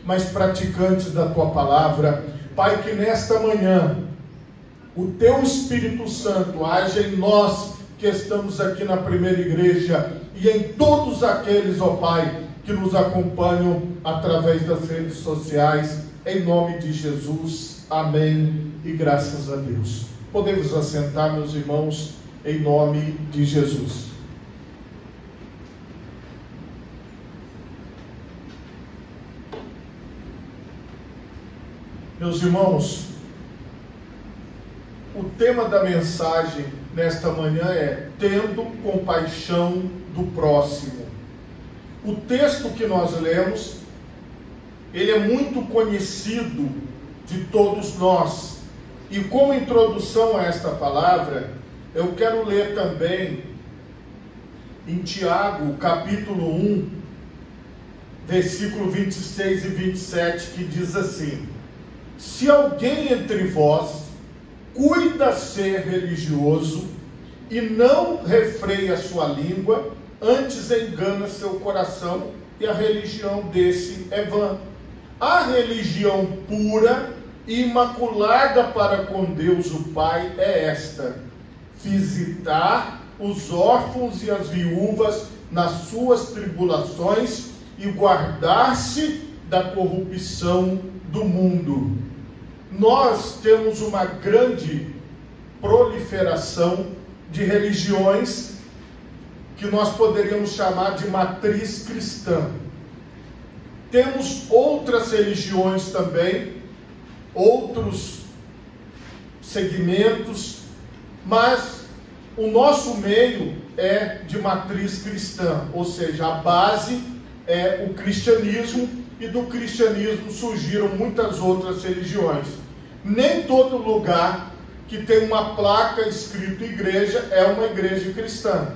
mas praticantes da tua palavra. Pai, que nesta manhã o teu Espírito Santo haja em nós que estamos aqui na primeira igreja e em todos aqueles, ó Pai, que nos acompanham através das redes sociais, em nome de Jesus, amém e graças a Deus. Podemos assentar, meus irmãos, em nome de Jesus. Meus irmãos, o tema da mensagem nesta manhã é tendo compaixão do próximo. O texto que nós lemos, ele é muito conhecido de todos nós. E como introdução a esta palavra, eu quero ler também em Tiago, capítulo 1, versículo 26 e 27, que diz assim: se alguém entre vós cuida ser religioso e não refreia sua língua, antes engana seu coração, e a religião desse é vã. A religião pura e imaculada para com Deus o Pai é esta: visitar os órfãos e as viúvas nas suas tribulações e guardar-se da corrupção do mundo. Nós temos uma grande proliferação de religiões que nós poderíamos chamar de matriz cristã. Temos outras religiões também, outros segmentos, mas o nosso meio é de matriz cristã, ou seja, a base é o cristianismo, e do cristianismo surgiram muitas outras religiões. Nem todo lugar que tem uma placa escrito igreja é uma igreja cristã.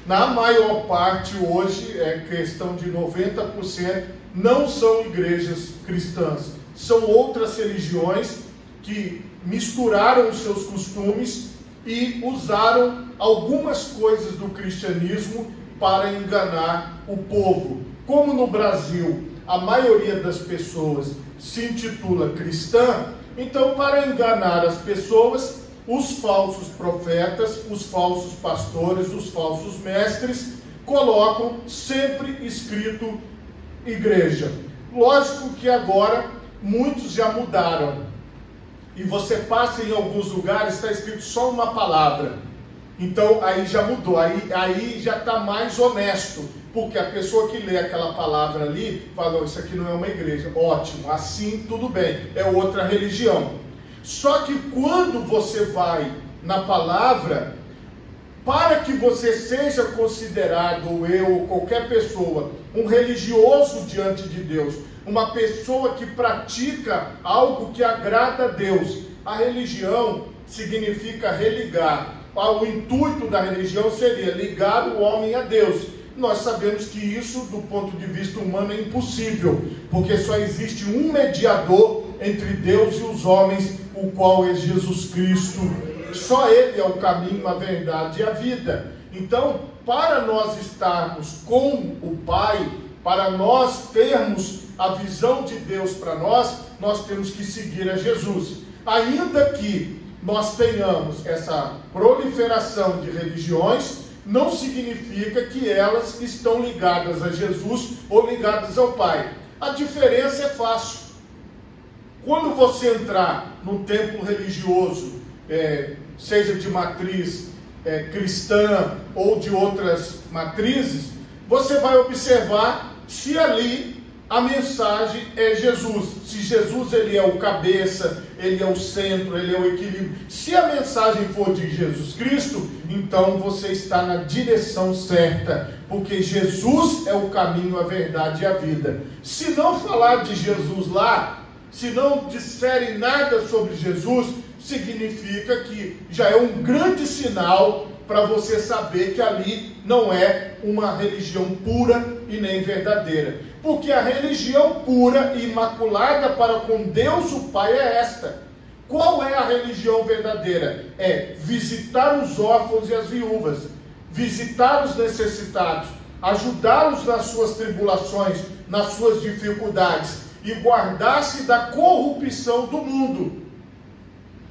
Na maior parte hoje, questão de 90%, não são igrejas cristãs. São outras religiões que misturaram os seus costumes e usaram algumas coisas do cristianismo para enganar o povo. Como no Brasil a maioria das pessoas se intitula cristã, então, para enganar as pessoas, os falsos profetas, os falsos pastores, os falsos mestres colocam sempre escrito igreja. Lógico que agora muitos já mudaram, e você passa em alguns lugares, está escrito só uma palavra. Então aí já mudou, aí já está mais honesto, porque a pessoa que lê aquela palavra ali fala: isso aqui não é uma igreja. Ótimo, assim tudo bem, é outra religião. Só que quando você vai na palavra, para que você seja considerado, ou eu, ou qualquer pessoa, um religioso diante de Deus, uma pessoa que pratica algo que agrada a Deus, a religião significa religar. O intuito da religião seria ligar o homem a Deus. Nós sabemos que isso, do ponto de vista humano, é impossível, porque só existe um mediador entre Deus e os homens, o qual é Jesus Cristo. Só Ele é o caminho, a verdade e a vida. Então, para nós estarmos com o Pai, para nós termos a visão de Deus para nós temos que seguir a Jesus. Ainda que nós tenhamos essa proliferação de religiões, não significa que elas estão ligadas a Jesus ou ligadas ao Pai. A diferença é fácil. Quando você entrar num templo religioso, seja de matriz cristã ou de outras matrizes, você vai observar se ali a mensagem é Jesus. Se Jesus ele é o cabeça, ele é o centro, ele é o equilíbrio. Se a mensagem for de Jesus Cristo, então você está na direção certa, porque Jesus é o caminho, a verdade e a vida. Se não falar de Jesus lá, se não disserem nada sobre Jesus, significa que já é um grande sinal para você saber que ali não é uma religião pura e nem verdadeira. Porque a religião pura e imaculada para com Deus o Pai é esta. Qual é a religião verdadeira? É visitar os órfãos e as viúvas, visitar os necessitados, ajudá-los nas suas tribulações, nas suas dificuldades, e guardar-se da corrupção do mundo.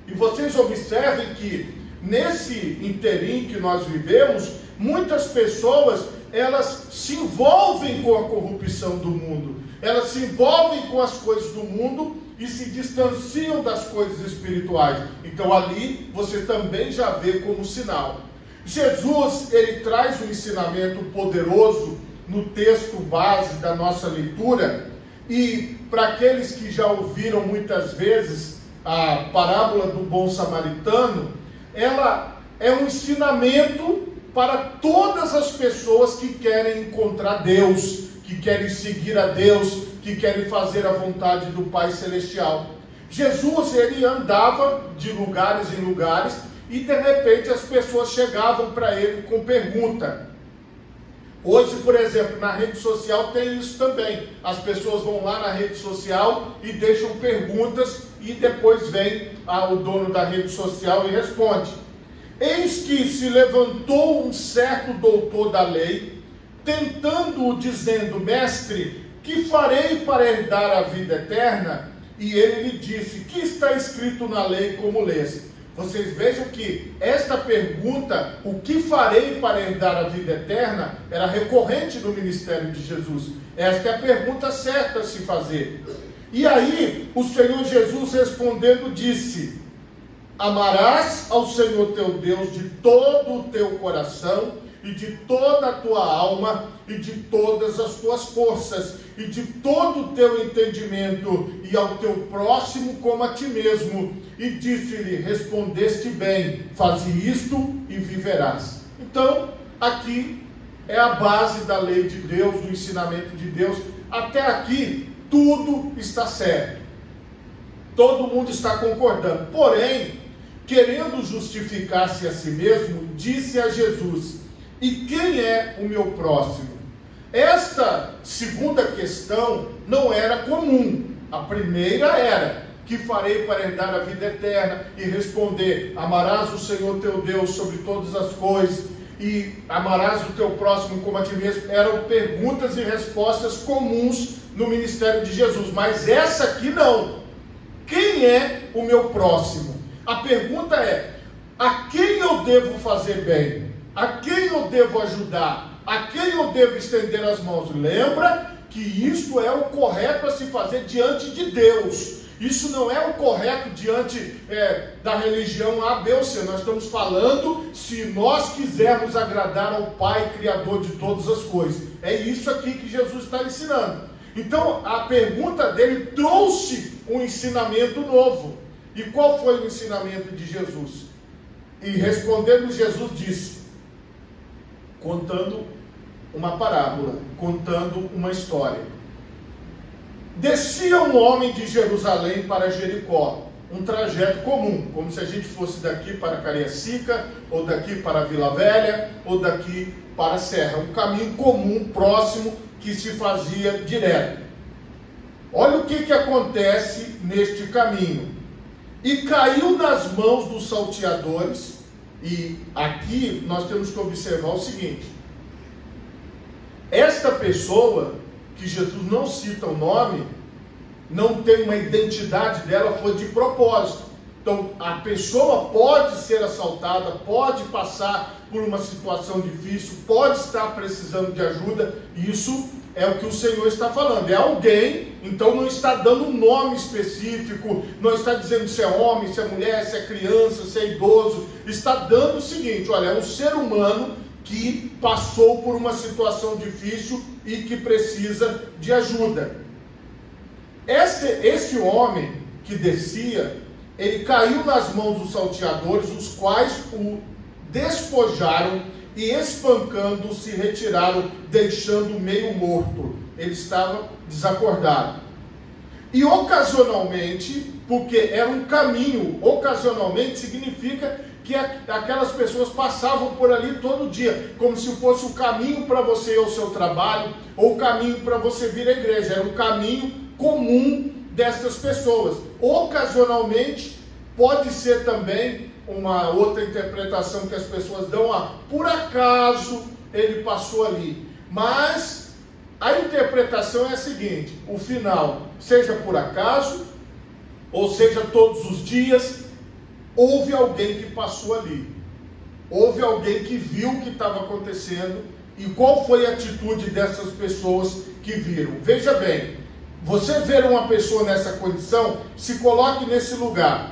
E vocês observem que, nesse interim que nós vivemos, muitas pessoas, elas se envolvem com a corrupção do mundo, elas se envolvem com as coisas do mundo e se distanciam das coisas espirituais. Então ali você também já vê como sinal. Jesus, ele traz um ensinamento poderoso no texto base da nossa leitura, e para aqueles que já ouviram muitas vezes a parábola do bom samaritano, ela é um ensinamento para todas as pessoas que querem encontrar Deus, que querem seguir a Deus, que querem fazer a vontade do Pai Celestial. Jesus, ele andava de lugares em lugares, e de repente as pessoas chegavam para ele com pergunta. Hoje, por exemplo, na rede social tem isso também. As pessoas vão lá na rede social e deixam perguntas, e depois vem o dono da rede social e responde. Eis que se levantou um certo doutor da lei, tentando-o, dizendo: mestre, que farei para herdar a vida eterna? E ele lhe disse: que está escrito na lei, como lês? Vocês vejam que esta pergunta, o que farei para herdar a vida eterna, era recorrente no ministério de Jesus. Esta é a pergunta certa a se fazer. E aí, o Senhor Jesus respondendo disse: amarás ao Senhor teu Deus de todo o teu coração, e de toda a tua alma, e de todas as tuas forças, e de todo o teu entendimento, e ao teu próximo como a ti mesmo. E disse-lhe: respondeste bem, faze isto e viverás. Então, aqui é a base da lei de Deus, do ensinamento de Deus. Até aqui, tudo está certo. Todo mundo está concordando. Porém, querendo justificar-se a si mesmo, disse a Jesus: e quem é o meu próximo? Esta segunda questão não era comum. A primeira era: que farei para herdar a vida eterna? E responder: amarás o Senhor teu Deus sobre todas as coisas, e amarás o teu próximo como a ti mesmo. Eram perguntas e respostas comuns no ministério de Jesus. Mas essa aqui não. Quem é o meu próximo? A pergunta é: a quem eu devo fazer bem? A quem eu devo ajudar? A quem eu devo estender as mãos? Lembra que isso é o correto a se fazer diante de Deus. Isso não é o correto diante da religião A, B ou C. Nós estamos falando se nós quisermos agradar ao Pai, Criador de todas as coisas. É isso aqui que Jesus está ensinando. Então, a pergunta dele trouxe um ensinamento novo. E qual foi o ensinamento de Jesus? E respondendo, Jesus disse, contando uma parábola, contando uma história. Descia um homem de Jerusalém para Jericó, um trajeto comum, como se a gente fosse daqui para Cariacica, ou daqui para Vila Velha, ou daqui para a Serra, um caminho comum, próximo, que se fazia direto. Olha o que acontece neste caminho. E caiu nas mãos dos salteadores. E aqui nós temos que observar o seguinte: esta pessoa, que Jesus não cita o nome, não tem uma identidade dela, foi de propósito. Então a pessoa pode ser assaltada, pode passar por uma situação difícil, pode estar precisando de ajuda. Isso é o que o Senhor está falando, é alguém. Então não está dando um nome específico, não está dizendo se é homem, se é mulher, se é criança, se é idoso. Está dando o seguinte: olha, é um ser humano que passou por uma situação difícil e que precisa de ajuda. Esse homem que descia, ele caiu nas mãos dos salteadores, os quais o despojaram e, espancando, se retiraram, deixando meio morto. Ele estava desacordado. E ocasionalmente, porque era um caminho, ocasionalmente significa que aquelas pessoas passavam por ali todo dia, como se fosse o caminho para você ir ao seu trabalho, ou o caminho para você vir à igreja. Era um caminho comum dessas pessoas. Ocasionalmente, pode ser também uma outra interpretação que as pessoas dão: por acaso ele passou ali. Mas a interpretação é a seguinte: o final, seja por acaso, ou seja todos os dias, houve alguém que passou ali. Houve alguém que viu o que estava acontecendo. E qual foi a atitude dessas pessoas que viram? Veja bem, você ver uma pessoa nessa condição, se coloque nesse lugar.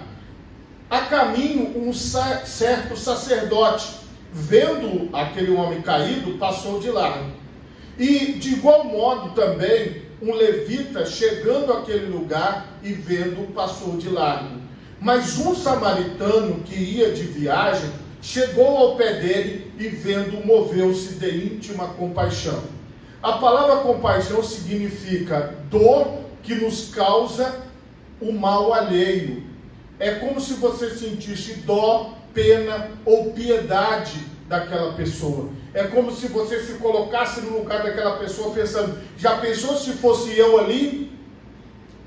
A caminho, um certo sacerdote, vendo aquele homem caído, passou de largo. E de igual modo também, um levita, chegando àquele lugar e vendo, passou de largo. Mas um samaritano que ia de viagem, chegou ao pé dele e vendo, moveu-se de íntima compaixão. A palavra compaixão significa dor que nos causa o mal alheio. É como se você sentisse dó, pena ou piedade daquela pessoa. É como se você se colocasse no lugar daquela pessoa pensando: já pensou se fosse eu ali?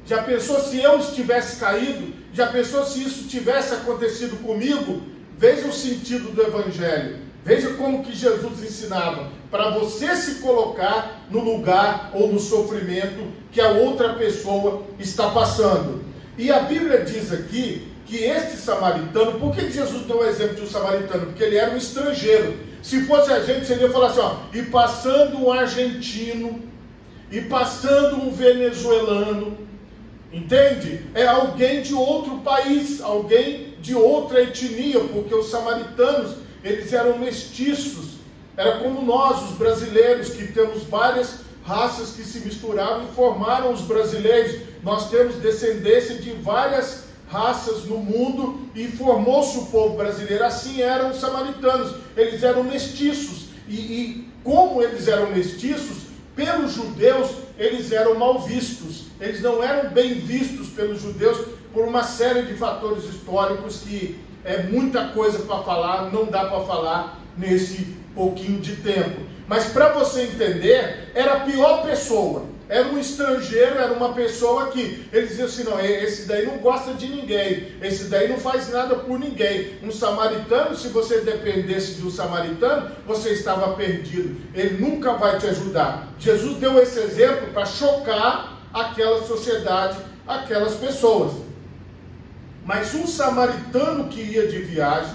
Já pensou se eu estivesse caído? Já pensou se isso tivesse acontecido comigo? Veja o sentido do Evangelho. Veja como que Jesus ensinava. Para você se colocar no lugar ou no sofrimento que a outra pessoa está passando. E a Bíblia diz aqui que este samaritano... Por que Jesus deu o exemplo de um samaritano? Porque ele era um estrangeiro. Se fosse a gente, seria falar assim, ó, e passando um argentino, e passando um venezuelano, entende? É alguém de outro país, alguém de outra etnia, porque os samaritanos, eles eram mestiços. Era como nós, os brasileiros, que temos várias raças que se misturaram e formaram os brasileiros. Nós temos descendência de várias raças no mundo e formou-se o povo brasileiro. Assim eram os samaritanos, eles eram mestiços. E como eles eram mestiços, pelos judeus, eles eram mal vistos. Eles não eram bem vistos pelos judeus por uma série de fatores históricos que é muita coisa para falar, não dá para falar nesse pouquinho de tempo. Mas para você entender, era a pior pessoa. Era um estrangeiro, era uma pessoa que eles diziam assim, não, esse daí não gosta de ninguém, esse daí não faz nada por ninguém. Um samaritano, se você dependesse de um samaritano, você estava perdido. Ele nunca vai te ajudar. Jesus deu esse exemplo para chocar aquela sociedade, aquelas pessoas. Mas um samaritano que ia de viagem,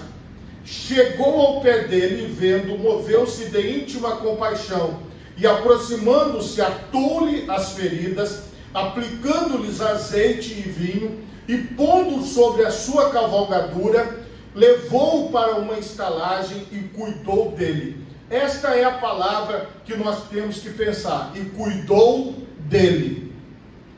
chegou ao pé dele e vendo, moveu-se de íntima compaixão, e aproximando-se, atou-lhe as feridas, aplicando-lhes azeite e vinho, e pondo sobre a sua cavalgadura, levou-o para uma estalagem e cuidou dele. Esta é a palavra que nós temos que pensar, e cuidou dele.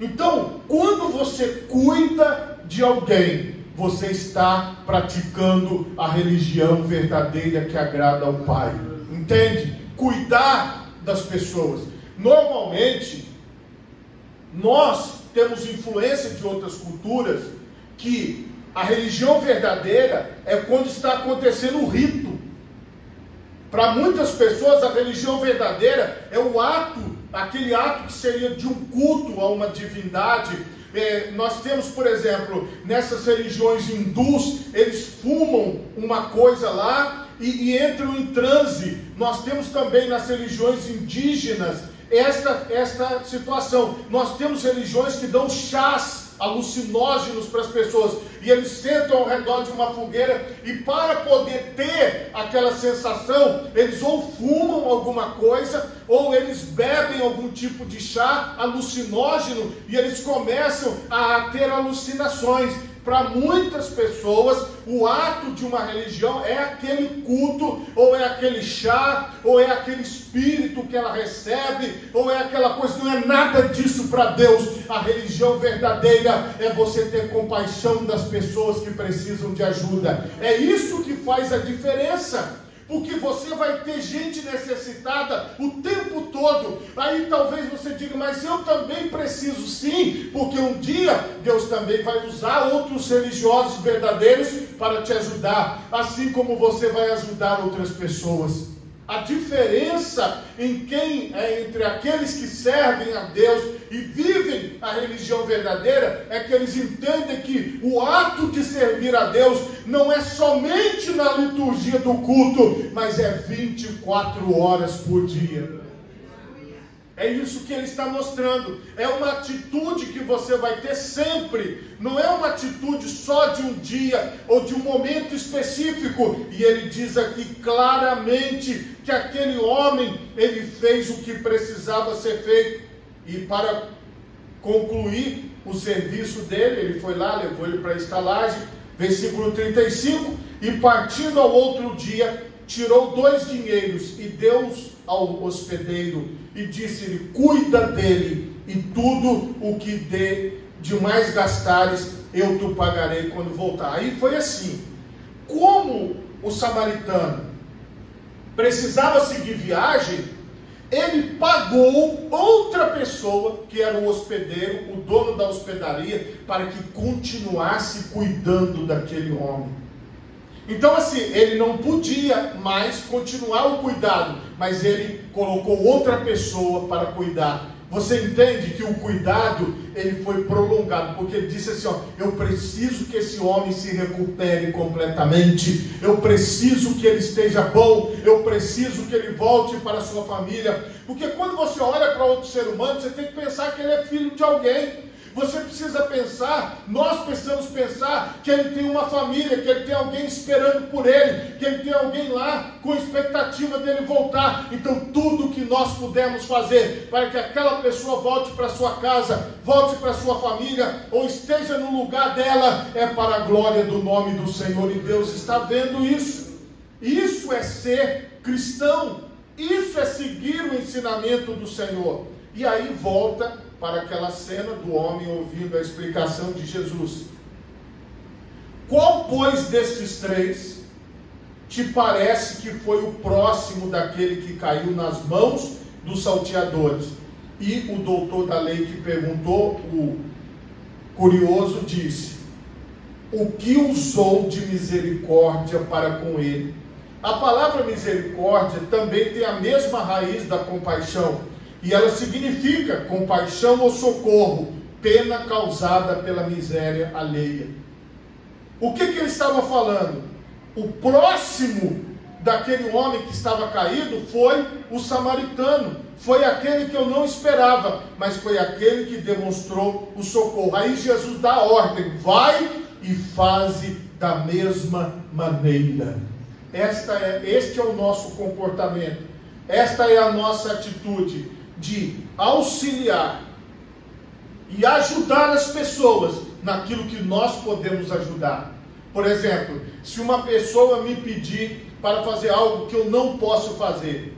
Então, quando você cuida de alguém, você está praticando a religião verdadeira que agrada ao Pai. Entende? Cuidar das pessoas. Normalmente, nós temos influência de outras culturas que a religião verdadeira é quando está acontecendo o rito. Para muitas pessoas, a religião verdadeira é o ato, aquele ato que seria de um culto a uma divindade. Nós temos, por exemplo, nessas religiões hindus, eles fumam uma coisa lá e entram em transe. Nós temos também nas religiões indígenas esta situação. Nós temos religiões que dão chás alucinógenos para as pessoas, e eles sentam ao redor de uma fogueira, e para poder ter aquela sensação, eles ou fumam alguma coisa, ou eles bebem algum tipo de chá alucinógeno, e eles começam a ter alucinações. Para muitas pessoas, o ato de uma religião é aquele culto, ou é aquele chá, ou é aquele espírito que ela recebe, ou é aquela coisa. Não é nada disso para Deus. A religião verdadeira é você ter compaixão das pessoas que precisam de ajuda. É isso que faz a diferença. Porque você vai ter gente necessitada o tempo todo. Aí talvez você diga, mas eu também preciso sim, porque um dia Deus também vai usar outros religiosos verdadeiros para te ajudar, assim como você vai ajudar outras pessoas. A diferença entre aqueles que servem a Deus e vivem a religião verdadeira é que eles entendem que o ato de servir a Deus não é somente na liturgia do culto, mas é 24 horas por dia. É isso que ele está mostrando. É uma atitude que você vai ter sempre. Não é uma atitude só de um dia ou de um momento específico. E ele diz aqui claramente que aquele homem, ele fez o que precisava ser feito. E para concluir o serviço dele, ele foi lá, levou ele para a estalagem, versículo 35, e partindo ao outro dia, tirou 2 dinheiros e deu-os ao hospedeiro, e disse-lhe: cuida dele, e tudo o que de mais gastares, eu te pagarei quando voltar. Aí foi assim, como o samaritano precisava seguir viagem, ele pagou outra pessoa, que era o hospedeiro, o dono da hospedaria, para que continuasse cuidando daquele homem. Então assim, ele não podia mais continuar o cuidado, mas ele colocou outra pessoa para cuidar. Você entende que o cuidado, ele foi prolongado, porque ele disse assim, ó, eu preciso que esse homem se recupere completamente, eu preciso que ele esteja bom, eu preciso que ele volte para a sua família, porque quando você olha para outro ser humano, você tem que pensar que ele é filho de alguém. Você precisa pensar, nós precisamos pensar que ele tem uma família, que ele tem alguém esperando por ele, que ele tem alguém lá com expectativa dele voltar. Então tudo que nós pudermos fazer para que aquela pessoa volte para sua casa, volte para sua família, ou esteja no lugar dela, é para a glória do nome do Senhor. E Deus está vendo isso. Isso é ser cristão, isso é seguir o ensinamento do Senhor. E aí volta para aquela cena do homem ouvindo a explicação de Jesus. Qual, pois, destes 3 te parece que foi o próximo daquele que caiu nas mãos dos salteadores? E o doutor da lei que perguntou, o curioso, disse: o que usou de misericórdia para com ele? A palavra misericórdia também tem a mesma raiz da compaixão, e ela significa compaixão ou socorro, pena causada pela miséria alheia. O que ele estava falando? O próximo daquele homem que estava caído foi o samaritano, foi aquele que eu não esperava, mas foi aquele que demonstrou o socorro. Aí Jesus dá a ordem: vai e faze da mesma maneira. Este é o nosso comportamento, esta é a nossa atitude de auxiliar e ajudar as pessoas naquilo que nós podemos ajudar. Por exemplo, se uma pessoa me pedir para fazer algo que eu não posso fazer,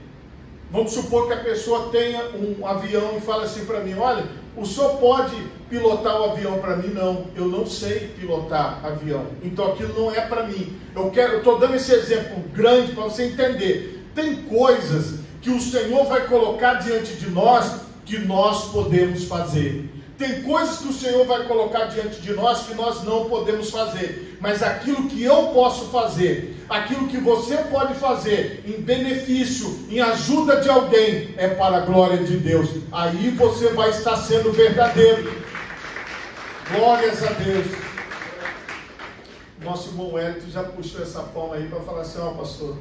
vamos supor que a pessoa tenha um avião e fala assim para mim: olha, o senhor pode pilotar o avião para mim? Não, eu não sei pilotar avião, então aquilo não é para mim. Eu estou dando esse exemplo grande para você entender. Tem coisas que o Senhor vai colocar diante de nós, que nós podemos fazer. Tem coisas que o Senhor vai colocar diante de nós, que nós não podemos fazer. Mas aquilo que eu posso fazer, aquilo que você pode fazer, em benefício, em ajuda de alguém, é para a glória de Deus. Aí você vai estar sendo verdadeiro. Glórias a Deus. Nosso irmão Wellington já puxou essa palma aí para falar assim: ó, pastor,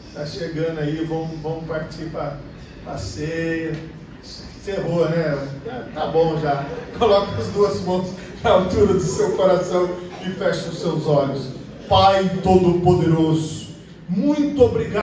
está chegando aí, vamos partir para a ceia. Encerrou, né? Tá bom já. Coloca as 2 mãos na altura do seu coração e fecha os seus olhos. Pai Todo-Poderoso, muito obrigado.